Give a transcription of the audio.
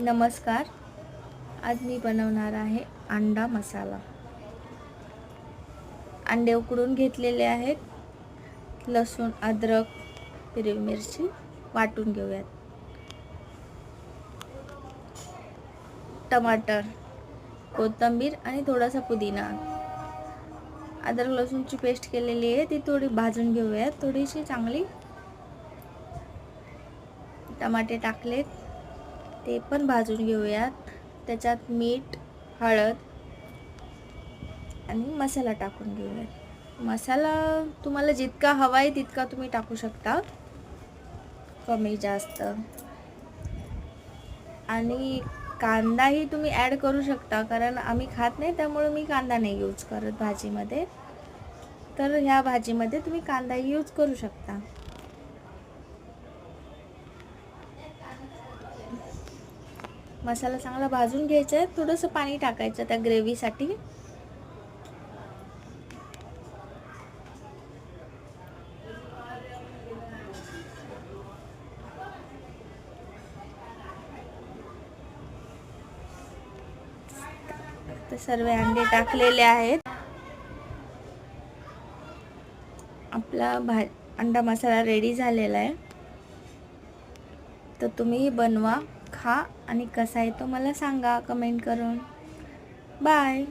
नमस्कार. आज मी बनवणार आहे अंडा मसाला. अंडे उकडून घेतलेले आहेत. लसूण, अद्रक, हिरवी मिरची वाटून घेऊयात. टमाटर, कोथिंबीर आणि थोडासा पुदिना. अद्रक लसूणची पेस्ट केलेली आहे, ती थोडी भाजून घेऊयात. थोडीशी चांगली. टमाटे टाकलेत, ते पण भाजून घेऊयात. त्याच्यात मीठ, हळद आणि मसाला टाकून घेऊयात. मसाला तुम्हाला जितका हवा आहे तितका तुम्ही टाकू शकता, कमी जास्त. आणि कांदाही तुम्ही ॲड करू शकता, कारण आम्ही खात नाही त्यामुळे मी कांदा नाही यूज करत भाजीमध्ये. तर ह्या भाजीमध्ये तुम्ही कांदाही यूज करू शकता. मसाला चांगला भाजून घ्यायचा आहे. थोडंसं पाणी टाकायचं त्या ग्रेव्हीसाठी. तर सर्व अंडे टाकलेले आहेत. आपला अंडा मसाला रेडी झालेला आहे. तर तुम्ही बनवा, खा आणि कसा आहे तो मला सांगा कमेंट करून. बाय.